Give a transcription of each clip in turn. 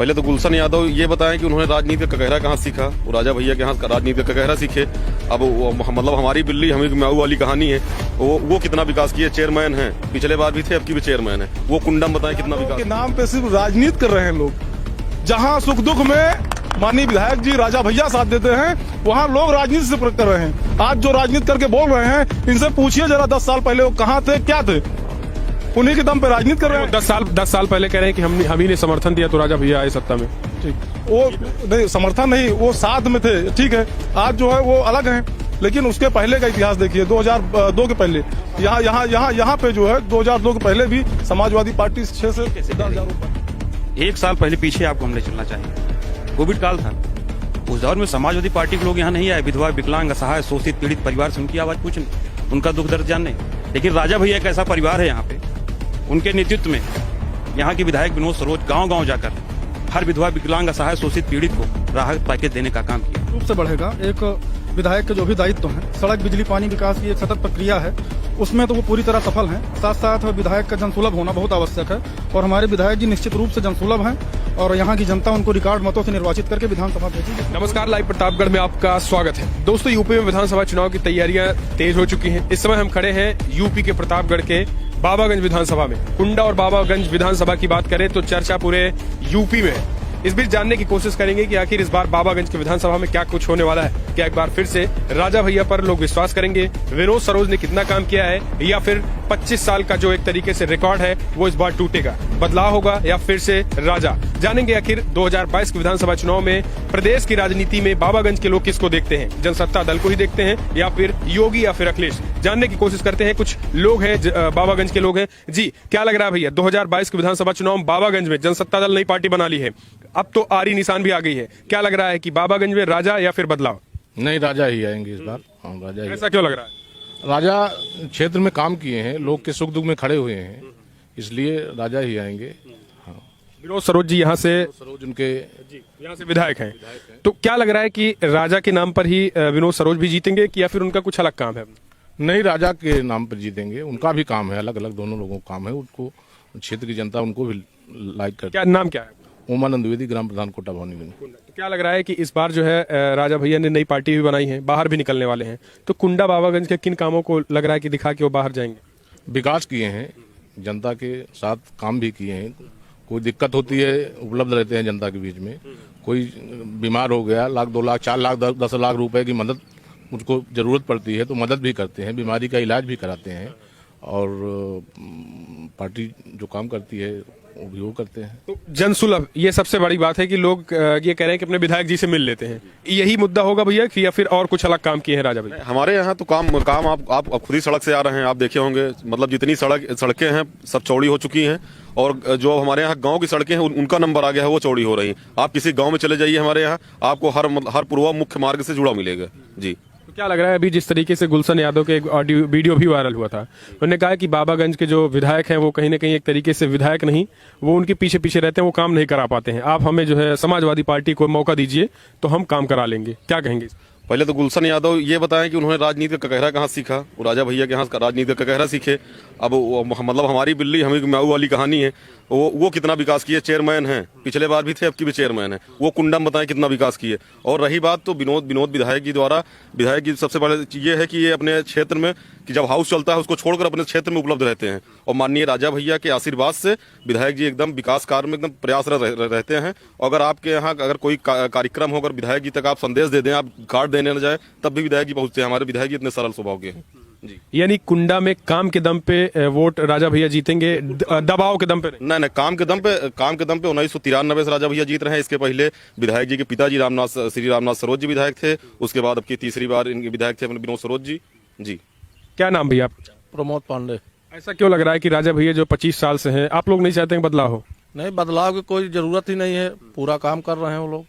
पहले तो गुलशन यादव ये बताएं कि उन्होंने राजनीति का ककहरा कहाँ सीखा। वो राजा भैया के यहाँ राजनीति का ककहरा सीखे। अब मतलब हमारी बिल्ली हमें म्याऊ वाली कहानी है। वो कितना विकास किए, चेयरमैन है, पिछले बार भी थे, अब की भी चेयरमैन है। वो कुंडम बताएं कितना विकास के नाम पे सिर्फ राजनीति कर रहे हैं लोग। जहाँ सुख दुख में माननीय विधायक जी राजा भैया साथ देते हैं, वहाँ लोग राजनीति से कर रहे हैं। आज जो राजनीति करके बोल रहे हैं, इनसे पूछिए जरा 10 साल पहले वो कहाँ थे, क्या थे। उन्हीं के दम पे राजनीति कर रहे हैं। 10 साल पहले कह रहे हैं कि हम ही ने समर्थन दिया तो राजा भैया आए सत्ता में। ठीक, वो नहीं समर्थन नहीं, वो साथ में थे, ठीक है। आज जो है वो अलग है, लेकिन उसके पहले का इतिहास देखिए। 2002 के पहले यहाँ पे जो है 2002 के पहले भी समाजवादी पार्टी 6 से 10,000 रुपए। 1 साल पहले पीछे आपको हम ले चलना चाहिए। कोविड काल था, उस दौर में समाजवादी पार्टी के लोग यहाँ नहीं आए। विधवा, विकलांग, असहाय, शोषित, पीड़ित परिवार से उनकी आवाज कुछ नहीं, उनका दुख दर्द जानने। लेकिन राजा भैया एक ऐसा परिवार है यहाँ पे, उनके नेतृत्व में यहाँ के विधायक विनोद सरोज गांव-गांव जाकर हर विधवा, विकलांग, असहाय, शोषित, पीड़ित को राहत पैकेज देने का काम किया। रूप से बढ़ेगा। एक विधायक के जो भी दायित्व है, सड़क, बिजली, पानी, विकास की एक सतत प्रक्रिया है, उसमें तो वो पूरी तरह सफल हैं। साथ साथ विधायक का जनसुलभ होना बहुत आवश्यक है, और हमारे विधायक जी निश्चित रूप से जनसुलभ हैं, और यहाँ की जनता उनको रिकॉर्ड मतों से निर्वाचित करके विधानसभा भेजेगी। नमस्कार, लाइव प्रतापगढ़ में आपका स्वागत है। दोस्तों, यूपी में विधानसभा चुनाव की तैयारियां तेज हो चुकी हैं। इस समय हम खड़े हैं यूपी के प्रतापगढ़ के बाबागंज विधानसभा में। कुंडा और बाबागंज विधानसभा की बात करें तो चर्चा पूरे यूपी में है। इस बीच जानने की कोशिश करेंगे कि आखिर इस बार बाबागंज के विधानसभा में क्या कुछ होने वाला है। क्या एक बार फिर से राजा भैया पर लोग विश्वास करेंगे, विनोद सरोज ने कितना काम किया है, या फिर 25 साल का जो एक तरीके से रिकॉर्ड है वो इस बार टूटेगा, बदलाव होगा या फिर से राजा। जानेंगे आखिर 2022 के विधानसभा चुनाव में प्रदेश की राजनीति में बाबागंज के लोग किसको देखते हैं, जनसत्ता दल को ही देखते हैं या फिर योगी या फिर अखिलेश। जानने की कोशिश करते हैं। कुछ लोग हैं बाबागंज के लोग हैं। जी, क्या लग रहा है भैया, 2022 के विधानसभा चुनाव में बाबागंज में जनसत्ता दल नई पार्टी बना ली है, अब तो आरी निशान भी आ गई है। क्या लग रहा है कि बाबागंज में राजा या फिर बदलाव? नहीं, राजा ही आएंगे इस बार। हाँ, राजा ही। ऐसा क्यों लग रहा है? राजा क्षेत्र में काम किए हैं, लोग के सुख दुख में खड़े हुए हैं, इसलिए राजा ही आएंगे। हाँ। विनोद सरोज जी यहाँ से, सरोज उनके यहाँ से विधायक हैं, तो क्या लग रहा है कि राजा के नाम पर ही विनोद सरोज भी जीतेंगे कि या फिर उनका कुछ अलग काम है? नहीं, राजा के नाम पर जीतेंगे। उनका भी काम है, अलग अलग दोनों लोगों का काम है। उनको क्षेत्र की जनता उनको भी लाइक करती है। क्या नाम क्या है? उमानंद द्विवेदी, ग्राम प्रधान कोटा भवानीगंज। तो क्या लग रहा है कि इस बार जो है राजा भैया ने नई पार्टी भी बनाई है, बाहर भी निकलने वाले हैं, तो कुंडा बाबागंज के किन कामों को लग रहा है कि दिखा के वो बाहर जाएंगे? विकास किए हैं, जनता के साथ काम भी किए हैं। कोई दिक्कत होती है, उपलब्ध रहते हैं जनता के बीच में। कोई बीमार हो गया, 1 लाख, 2 लाख, 4 लाख, 10 लाख रुपए की मदद मुझको जरूरत पड़ती है तो मदद भी करते हैं, बीमारी का इलाज भी कराते हैं, और पार्टी जो काम करती है वो भी वो करते हैं। तो जनसुलभ, ये सबसे बड़ी बात है कि लोग ये कह रहे हैं कि अपने विधायक जी से मिल लेते हैं। यही मुद्दा होगा भैया कि या फिर और कुछ अलग काम किए हैं राजा भैया? हमारे यहाँ तो काम आप खुद ही सड़क से आ रहे हैं, आप देखे होंगे। मतलब जितनी सड़कें हैं सब चौड़ी हो चुकी हैं, और जो हमारे यहाँ गांव की सड़कें हैं उनका नंबर आ गया है, वो चौड़ी हो रही हैं। आप किसी गांव में चले जाइए हमारे यहाँ, आपको हर पूर्वा मुख्य मार्ग से जुड़ा मिलेगा। जी, तो क्या लग रहा है, अभी जिस तरीके से गुलशन यादव के एक ऑडियो वीडियो भी वायरल हुआ था, उन्होंने कहा कि बाबागंज के जो विधायक हैं वो कहीं ना कहीं एक तरीके से विधायक नहीं, वो उनके पीछे पीछे रहते हैं, वो काम नहीं करा पाते हैं। आप हमें जो है समाजवादी पार्टी को मौका दीजिए तो हम काम करा लेंगे। क्या कहेंगे? पहले तो गुलशन यादव ये बताएं कि उन्होंने राजनीति का ककहरा कहाँ सीखा। वो राजा भैया के यहाँ राजनीति का ककहरा सीखे। अब मतलब हमारी बिल्ली हमें म्याऊ वाली कहानी है। वो कितना विकास किए, चेयरमैन है, पिछले बार भी थे, अब की भी चेयरमैन है। वो कुंडम बताएं कितना विकास किए। और रही बात तो विनोद विधायक जी द्वारा, विधायक जी सबसे बड़ा ये है कि ये अपने क्षेत्र में कि जब हाउस चलता है उसको छोड़कर अपने क्षेत्र में उपलब्ध रहते हैं, और माननीय राजा भैया के आशीर्वाद से विधायक जी एकदम विकास कार्य में एकदम प्रयासरत रहते हैं। अगर आपके यहाँ अगर कोई कार्यक्रम हो, अगर विधायक जी तक आप संदेश दे दें, आप कार्ड देने न जाए, तब भी विधायक जी पहुंचते हैं। हमारे विधायक जी इतने सरल स्वभाव के हैं। जी, यानी कुंडा में काम के दम पे वोट राजा भैया जीतेंगे, दबाव के दम पे नहीं? नहीं, काम के दम पे 1993 से राजा भैया जीत रहे हैं। इसके पहले विधायक जी के पिताजी श्री रामनाथ सरोज जी विधायक थे। उसके बाद अब की तीसरी बार इनके विधायक थे विनोद सरोज जी। जी, क्या नाम भैया आपका? प्रमोद पांडे। ऐसा क्यों लग रहा है कि राजा भैया जो 25 साल से हैं, आप लोग नहीं चाहते हैं बदलाव हो? नहीं, बदलाव की कोई जरूरत ही नहीं है, पूरा काम कर रहे हैं वो लोग।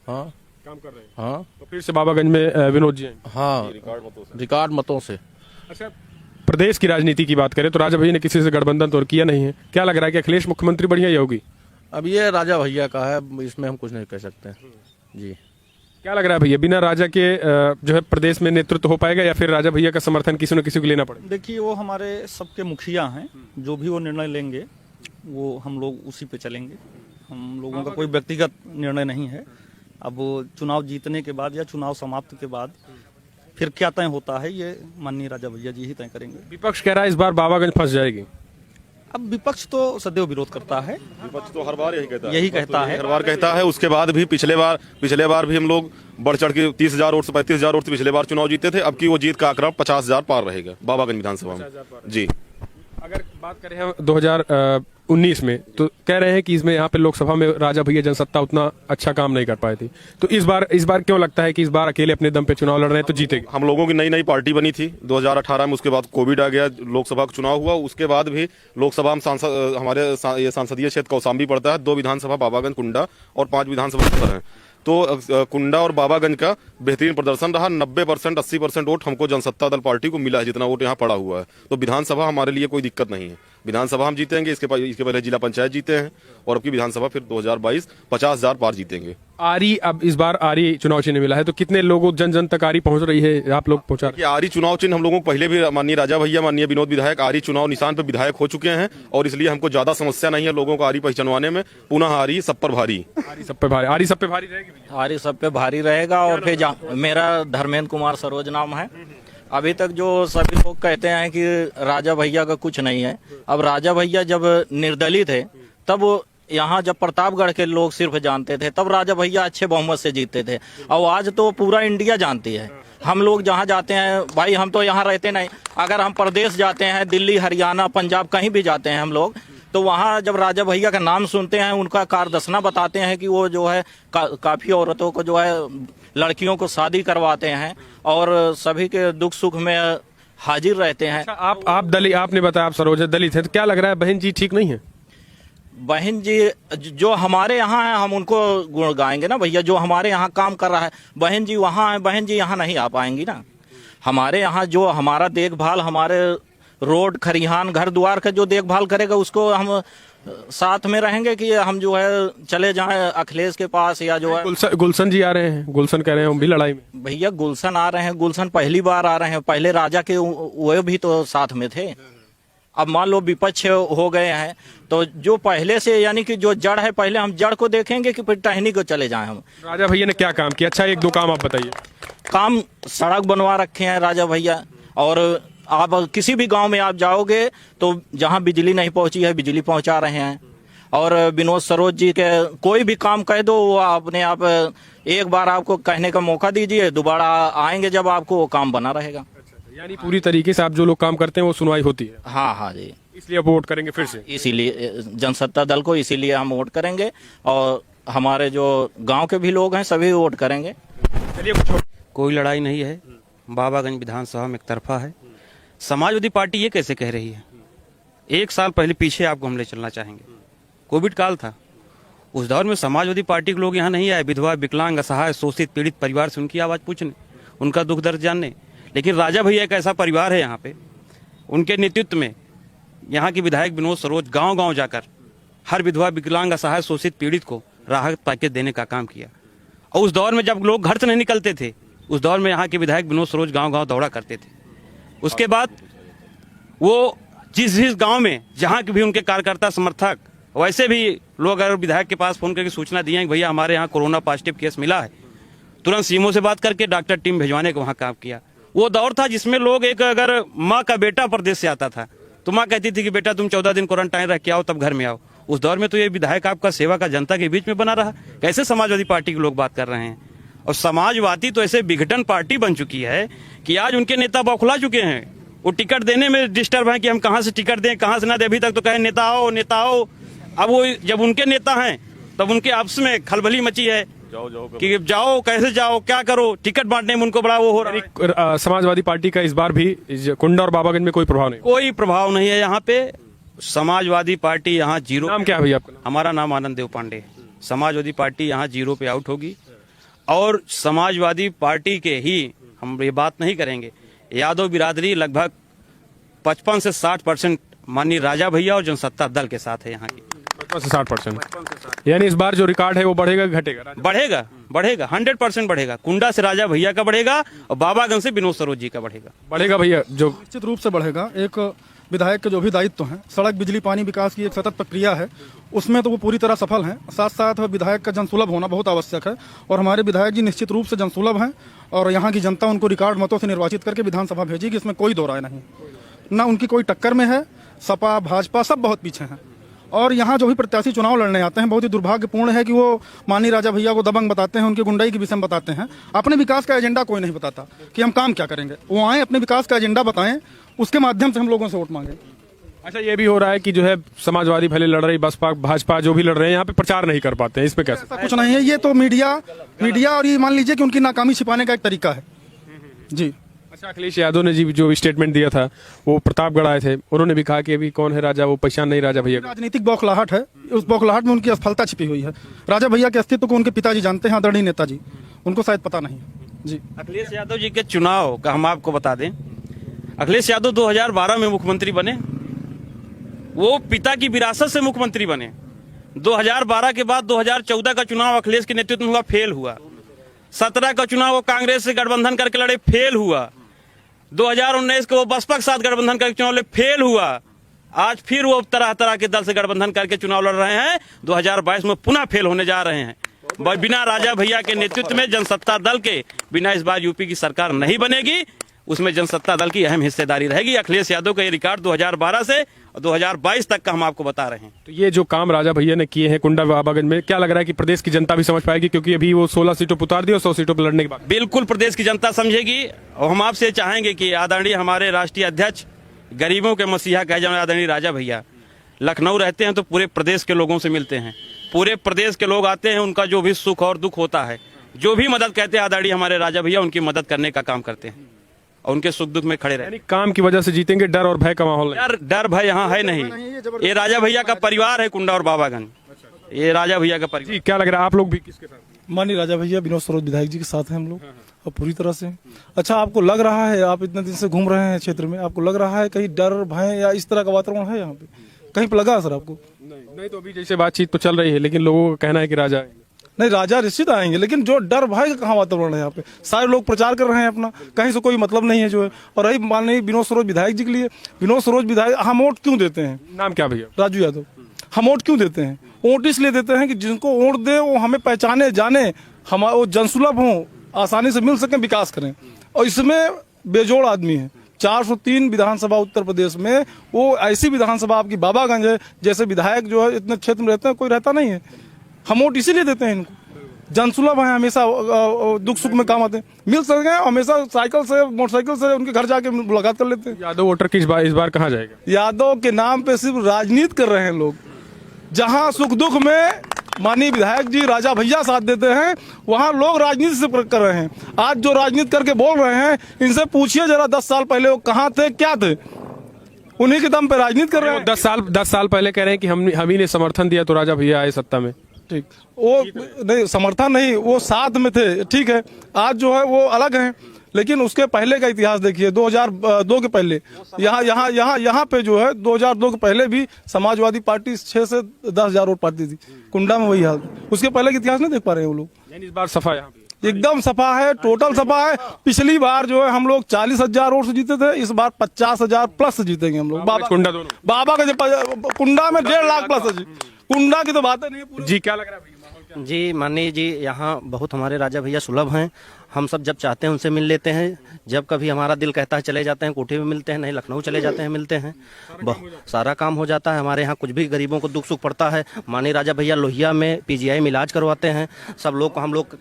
हाँ, काम कर रहे हैं। हाँ, तो फिर से बाबागंज में विनोद जी हैं? हाँ, रिकॉर्ड मतों से। अच्छा, प्रदेश की राजनीति की बात करें तो राजा भैया ने किसी से गठबंधन तो किया नहीं है। क्या लग रहा है कि अखिलेश मुख्यमंत्री बढ़िया ही होगी? अब ये राजा भैया का है, इसमें हम कुछ नहीं कह सकते। जी, क्या लग रहा है भैया, बिना राजा के जो है प्रदेश में नेतृत्व हो पाएगा या फिर राजा भैया का समर्थन किसी न किसी को लेना पड़ेगा? देखिए, वो हमारे सबके मुखिया हैं, जो भी वो निर्णय लेंगे वो हम लोग उसी पे चलेंगे। हम लोगों का कोई व्यक्तिगत निर्णय नहीं है। अब वो चुनाव जीतने के बाद या चुनाव समाप्त के बाद फिर क्या तय होता है ये माननीय राजा भैया जी ही तय करेंगे। विपक्ष कह रहा है इस बार बाबागंज फंस जाएगी। अब विपक्ष तो सदैव विरोध करता है, विपक्ष तो हर बार यही कहता है। हर बार कहता है। उसके बाद भी पिछले बार भी हम लोग बढ़ चढ़ के 30,000 वोट से 35,000 वोट से पिछले बार चुनाव जीते थे। अब की वो जीत का आंकड़ा 50,000 पार रहेगा बाबागंज विधानसभा में। जी, अगर बात करें हम 2019 में, तो कह रहे हैं कि इसमें यहाँ पे लोकसभा में राजा भैया जनसत्ता उतना अच्छा काम नहीं कर पाए थे। तो इस बार क्यों लगता है कि इस बार अकेले अपने दम पे चुनाव लड़ रहे हैं तो जीतेंगे? हम लोगों की नई पार्टी बनी थी 2018 में। उसके बाद कोविड आ गया, लोकसभा का चुनाव हुआ। उसके बाद भी लोकसभा में हमारे ये संसदीय क्षेत्र कौसाम्बी पड़ता है। 2 विधानसभा बाबागंज, कुंडा और 5 विधानसभा सदर हैं। तो कुंडा और बाबागंज का बेहतरीन प्रदर्शन रहा। 90% 80% वोट हमको जनसत्ता दल पार्टी को मिला है, जितना वोट यहाँ पड़ा हुआ है। तो विधानसभा हमारे लिए कोई दिक्कत नहीं है। विधानसभा हम जीतेंगे। इसके पहले जिला पंचायत जीते हैं और अब की विधानसभा फिर 2022 50,000 पार जीतेंगे। आरी, अब इस बार आरी चुनाव चिन्ह मिला है, तो कितने लोगों जन तक आरी पहुंच रही है? आप लोग पहुंचा? आरी चुनाव चिन्ह हम लोगों को पहले भी माननीय राजा भैया, माननीय विनोद विधायक आरी चुनाव निशान पर विधायक हो चुके हैं और इसलिए हमको ज्यादा समस्या नहीं है लोगों को आरी पहचानवाने में। पुनः आरी सब पर भारी, आरी सब पे भारी, आरी सब पे भारी रहेगी। आरी सब पे भारी रहेगा। और फिर मेरा धर्मेंद्र कुमार सरोज नाम है। अभी तक जो सभी लोग कहते हैं कि राजा भैया का कुछ नहीं है, अब राजा भैया जब निर्दलीय थे तब यहाँ जब प्रतापगढ़ के लोग सिर्फ जानते थे, तब राजा भैया अच्छे बहुमत से जीतते थे। और आज तो पूरा इंडिया जानती है। हम लोग जहाँ जाते हैं भाई, हम तो यहाँ रहते नहीं, अगर हम प्रदेश जाते हैं, दिल्ली, हरियाणा, पंजाब कहीं भी जाते हैं हम लोग, तो वहाँ जब राजा भैया का नाम सुनते हैं, उनका कारदर्शना बताते हैं कि वो जो है काफी औरतों को जो है लड़कियों को शादी करवाते हैं और सभी के दुख सुख में हाजिर रहते हैं। आप दलित, आपने बताया आप सरोज दलित हैं, तो क्या लग रहा है बहन जी ठीक नहीं है? बहन जी जो हमारे यहाँ है हम उनको गुण गाएंगे ना भैया। जो हमारे यहाँ काम कर रहा है, बहन जी वहाँ है, बहन जी यहाँ नहीं आ पाएंगी ना। हमारे यहाँ जो हमारा देखभाल, हमारे रोड खरिहान घर द्वार का जो देखभाल करेगा, उसको हम साथ में रहेंगे कि हम जो है चले जाएं अखिलेश के पास या जो है। गुलशन जी आ रहे हैं, गुलशन कह रहे हैं हम भी लड़ाई में। भैया गुलशन आ रहे हैं, गुलशन पहली बार आ रहे हैं। पहले राजा के वो भी तो साथ में थे। अब मान लो विपक्ष हो गए हैं, तो जो पहले से यानी कि जो जड़ है, पहले हम जड़ को देखेंगे कि फिर टहनी को चले जाएं हम। राजा भैया ने क्या काम किया? अच्छा, 1-2 काम आप बताइए। काम सड़क बनवा रखे हैं राजा भैया। और आप किसी भी गांव में आप जाओगे तो जहां बिजली नहीं पहुंची है, बिजली पहुंचा रहे हैं। और विनोद सरोज जी के कोई भी काम कह दो, वो अपने आप एक बार आपको कहने का मौका दीजिए, दोबारा आएंगे जब आपको वो काम बना रहेगा। यानी पूरी तरीके से आप जो लोग काम करते हैं वो सुनवाई होती है। हाँ हाँ जी, इसलिए आप वोट करेंगे फिर से? इसीलिए जनसत्ता दल को इसीलिए हम वोट करेंगे और हमारे जो गांव के भी लोग हैं सभी वोट करेंगे। चलिए, कुछ कोई लड़ाई नहीं है। बाबागंज विधानसभा में एक तरफा है। समाजवादी पार्टी ये कैसे कह रही है? 1 साल पहले पीछे आपको हम ले चलना चाहेंगे। कोविड काल था, उस दौर में समाजवादी पार्टी के लोग यहाँ नहीं आए। विधवा, विकलांग, असहाय, शोषित, पीड़ित परिवार से उनकी आवाज पूछने, उनका दुख दर्द जानने। लेकिन राजा भैया एक ऐसा परिवार है यहाँ पे, उनके नेतृत्व में यहाँ के विधायक विनोद सरोज गांव गांव जाकर हर विधवा, विकलांग, असहाय, शोषित, पीड़ित को राहत पैकेज देने का काम किया। और उस दौर में जब लोग घर से नहीं निकलते थे, उस दौर में यहाँ के विधायक विनोद सरोज गांव गांव दौड़ा करते थे। उसके बाद वो जिस गांव में जहाँ के भी उनके कार्यकर्ता समर्थक, वैसे भी लोग अगर विधायक के पास फोन करके सूचना दिए कि भैया हमारे यहाँ कोरोना पॉजिटिव केस मिला है, तुरंत सीएमओ से बात करके डॉक्टर टीम भिजवाने को वहाँ काम किया। वो दौर था जिसमें लोग एक, अगर माँ का बेटा प्रदेश से आता था तो माँ कहती थी कि बेटा तुम 14 दिन क्वारंटाइन रह के आओ, तब घर में आओ। उस दौर में तो ये विधायक आपका सेवा का जनता के बीच में बना रहा। कैसे समाजवादी पार्टी के लोग बात कर रहे हैं? और समाजवादी तो ऐसे विघटन पार्टी बन चुकी है कि आज उनके नेता बौखला चुके हैं। वो टिकट देने में डिस्टर्ब है कि हम कहाँ से टिकट दें, कहाँ से ना दें। अभी तक तो कहे नेता आओ, नेता आओ। अब वो जब उनके नेता हैं तब उनके आपस में खलबली मची है कि जाओ, कैसे जाओ, क्या करो। टिकट बांटने में उनको बड़ा वो हो रहा है। समाजवादी पार्टी का इस बार भी कुंडा और बाबागंज में कोई प्रभाव नहीं? कोई प्रभाव नहीं है यहाँ पे। समाजवादी पार्टी यहाँ जीरो। नाम क्या है भैया आपका? हमारा नाम आनंद देव पांडे। समाजवादी पार्टी यहाँ 0 पे आउट होगी। और समाजवादी पार्टी के ही हम ये बात नहीं करेंगे, यादव बिरादरी लगभग 55 से 60% माननीय राजा भैया और जनसत्ता दल के साथ है यहाँ की। 55 से 60%। यानी इस बार जो रिकॉर्ड है वो बढ़ेगा कि घटेगा? बढ़ेगा, बढ़ेगा, 100% बढ़ेगा। कुंडा से राजा भैया का बढ़ेगा और बाबागंज से विनोद सरोज जी का बढ़ेगा। बढ़ेगा भैया, जो निश्चित रूप से बढ़ेगा। एक विधायक के जो भी दायित्व हैं, सड़क बिजली पानी विकास की एक सतत प्रक्रिया है, उसमें तो वो पूरी तरह सफल हैं। साथ साथ विधायक का जनसुलभ होना बहुत आवश्यक है और हमारे विधायक जी निश्चित रूप से जनसुलभ हैं और यहाँ की जनता उनको रिकॉर्ड मतों से निर्वाचित करके विधानसभा भेजेगी, इसमें कोई दो राय नहीं। ना उनकी कोई टक्कर में है, सपा भाजपा सब बहुत पीछे हैं। और यहाँ जो भी प्रत्याशी चुनाव लड़ने आते हैं, बहुत ही दुर्भाग्यपूर्ण है कि वो माननीय राजा भैया को दबंग बताते हैं, उनकी गुंडाई के विषय में बताते हैं। अपने विकास का एजेंडा कोई नहीं बताता कि हम काम क्या करेंगे। वो आए, अपने विकास का एजेंडा बताएं, उसके माध्यम से हम लोगों से वोट मांगे। अच्छा, ये भी हो रहा है कि जो है समाजवादी भले लड़ रही, बसपा भाजपा जो भी लड़ रहे हैं यहाँ पे प्रचार नहीं कर पाते हैं, इस पे कैसे? ऐसा कुछ नहीं है, ये तो मीडिया और ये मान लीजिए कि उनकी नाकामी छिपाने का एक तरीका है जी। अच्छा, अखिलेश यादव ने जी जो स्टेटमेंट दिया था, वो प्रतापगढ़ आए थे, उन्होंने भी कहा कि अभी कौन है राजा, वो पहचान नहीं राजा भैया। राजनीतिक बौखलाहट है, उस बौखलाहट में उनकी असफलता छिपी हुई है। राजा भैया के अस्तित्व को उनके पिताजी जानते हैं, आदरणीय नेताजी, उनको शायद पता नहीं जी। अखिलेश यादव जी के चुनाव का हम आपको बता दें, अखिलेश यादव 2012 में मुख्यमंत्री बने, वो पिता की विरासत से मुख्यमंत्री बने। 2012 के बाद 2014 का चुनाव अखिलेश के नेतृत्व में हुआ, फेल हुआ। 17 का चुनाव वो कांग्रेस से गठबंधन करके लड़े, फेल हुआ। 2019 को वो बसपा के साथ गठबंधन करके चुनाव लड़े, फेल हुआ। आज फिर वो तरह तरह के दल से गठबंधन करके चुनाव लड़ रहे हैं। 2022 में पुनः फेल होने जा रहे हैं। बिना राजा भैया के नेतृत्व में जनसत्ता दल के बिना इस बार यूपी की सरकार नहीं बनेगी, उसमें जनसत्ता दल की अहम हिस्सेदारी रहेगी। अखिलेश यादव का ये रिकॉर्ड 2012 से 2022 तक का हम आपको बता रहे हैं। तो ये जो काम राजा भैया ने किए हैं कुंडा बाबागंज में, क्या लग रहा है कि प्रदेश की जनता भी समझ पाएगी? क्योंकि अभी वो 16 सीटों पर उतार दी और 100 सीटों पर लड़ने के बाद बिल्कुल प्रदेश की जनता समझेगी। और हम आपसे चाहेंगे कि आदरणीय हमारे राष्ट्रीय अध्यक्ष, गरीबों के मसीहा कहे जाने आदरणीय राजा भैया लखनऊ रहते हैं तो पूरे प्रदेश के लोगों से मिलते हैं। पूरे प्रदेश के लोग आते हैं, उनका जो भी सुख और दुख होता है, जो भी मदद कहते हैं आदरणीय हमारे राजा भैया उनकी मदद करने का काम करते हैं और उनके सुख दुख में खड़े रहते हैं। काम की वजह से जीतेंगे, डर और भय का माहौल नहीं? डर भय यहाँ है नहीं। ये राजा भैया का परिवार है, कुंडा और बाबागंज, ये राजा भैया का परिवार। जी, क्या लग रहा है आप लोग भी किसके साथ? माननीय राजा भैया विनोद सरोज विधायक जी के साथ हैं हम लोग और पूरी तरह से। अच्छा, आपको लग रहा है, आप इतने दिन से घूम रहे हैं क्षेत्र में, आपको लग रहा है कहीं डर भय या इस तरह का वातावरण है यहाँ पे, कहीं पे लगा सर आपको? नहीं तो अभी जैसे बातचीत तो चल रही है, लेकिन लोगों का कहना है कि राजा नहीं, राजा निश्चित आएंगे, लेकिन जो डर भय का कहाँ वातावरण है यहाँ पे? सारे लोग प्रचार कर रहे हैं अपना, कहीं से कोई मतलब नहीं है जो है। और रही माननीय विनोद सरोज विधायक जी के लिए, विनोद सरोज विधायक हम वोट क्यों देते हैं? नाम क्या भैया? राजू यादव। हम वोट क्यों देते हैं? वोट इसलिए देते हैं कि जिनको वोट दे वो हमें पहचाने, जाने, हम वो जनसुलभ हों, आसानी से मिल सकें, विकास करें। और इसमें बेजोड़ आदमी है। 403 विधानसभा उत्तर प्रदेश में, वो ऐसी विधानसभा आपकी बाबागंज है, जैसे विधायक जो है इतने क्षेत्र में रहते हैं कोई रहता नहीं है। हम वोट इसीलिए देते हैं इनको, जनसुलभ है, हमेशा दुख सुख में काम आते हैं, मिल सके, हमेशा साइकिल से मोटरसाइकिल से उनके घर जाके मुलाकात कर लेते हैं। यादव वोटर की इस बार कहाँ जाएगा? यादव के नाम पे सिर्फ राजनीति कर रहे हैं लोग। जहां सुख दुख में माननीय विधायक जी राजा भैया साथ देते हैं, वहां लोग राजनीति से कर रहे हैं। आज जो राजनीति करके बोल रहे हैं, इनसे पूछिए जरा 10 साल पहले वो कहाँ थे, क्या थे? उन्हीं के दम पे राजनीति कर रहे हैं। 10 साल पहले कह रहे हैं कि हम ही ने समर्थन दिया तो राजा भैया आए सत्ता में। ठीक, वो नहीं, समर्थन नहीं, वो साथ में थे, ठीक है। आज जो है वो अलग हैं, लेकिन उसके पहले का इतिहास देखिए। 2002 के पहले यहाँ पे जो है 2002 के पहले भी समाजवादी पार्टी 6 से 10 हजार वोट पाती थी। कुंडा में वही हाल। उसके पहले का इतिहास नहीं देख पा रहे हैं वो लोग। इस बार सफा यहाँ एकदम सफा है, टोटल सफा है। पिछली बार जो है हम लोग 40,000 वोट से जीते थे, इस बार 50,000 प्लस से जीतेंगे हम लोग। कुंडा दोनों, बाबा का कुंडा में 1.5 लाख प्लस है जी। कुंडा की तो बात नहीं है जी। क्या लग रहा है जी? माननीय जी, यहाँ बहुत हमारे राजा भैया सुलभ हैं। हम सब जब चाहते हैं उनसे मिल लेते हैं, जब कभी हमारा दिल कहता है चले जाते हैं, कोठी में मिलते हैं, नहीं लखनऊ चले जाते हैं, मिलते हैं, सारा काम हो जाता है। हमारे यहाँ कुछ भी गरीबों को दुख सुख पड़ता है, माननीय राजा भैया लोहिया में PGI में इलाज करवाते हैं। सब लोग को हम लोग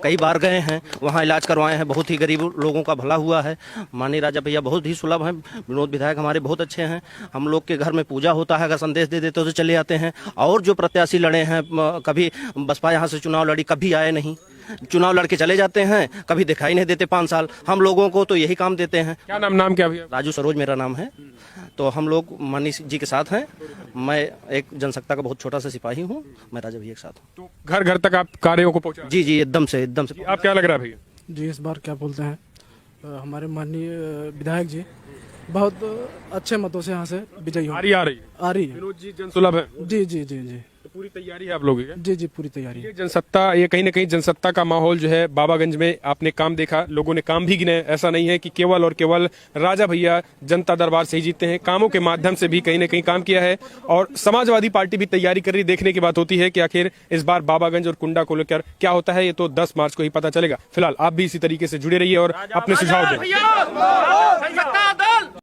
कई बार गए हैं, वहाँ इलाज करवाए हैं, बहुत ही गरीब लोगों का भला हुआ है। माननीय राजा भैया बहुत ही सुलभ हैं। विनोद विधायक हमारे बहुत अच्छे हैं। हम लोग के घर में पूजा होता है, अगर संदेश दे देते तो चले आते हैं। और जो प्रत्याशी लड़े हैं, कभी बसपा यहाँ से चुनाव लड़ी, कभी आए नहीं, चुनाव लड़के चले जाते हैं, कभी दिखाई नहीं देते 5 साल। हम लोगों को तो यही काम देते हैं। क्या नाम क्या भैया? राजू सरोज मेरा नाम है। तो हम लोग माननीय जी के साथ हैं। मैं एक जनसत्ता का बहुत छोटा सा सिपाही हूँ, मैं राजा भैया के साथ हूँ। तो घर घर तक आप कार्यों को पहुँचा? जी जी, एकदम से। आप क्या लग रहा है भैया जी? इस बार क्या बोलते हैं, हमारे माननीय विधायक जी बहुत अच्छे मतों से यहाँ से विजयी आ रही है। विनोद जी जनसुलभ है। जी जी जी जी। पूरी तैयारी है आप लोगों की? जी जी पूरी तैयारी है। ये जनसत्ता, ये कहीं ना कहीं जनसत्ता का माहौल जो है बाबागंज में आपने काम देखा, लोगों ने काम भी गिने। ऐसा नहीं है कि केवल और केवल राजा भैया जनता दरबार से ही जीते हैं, कामों के माध्यम से भी कहीं ना कहीं काम किया है। और समाजवादी पार्टी भी तैयारी कर रही, देखने की बात होती है कि आखिर इस बार बाबागंज और कुंडा को लेकर क्या होता है, ये तो 10 मार्च को ही पता चलेगा। फिलहाल आप भी इसी तरीके से जुड़े रहिए और अपने सुझाव दें।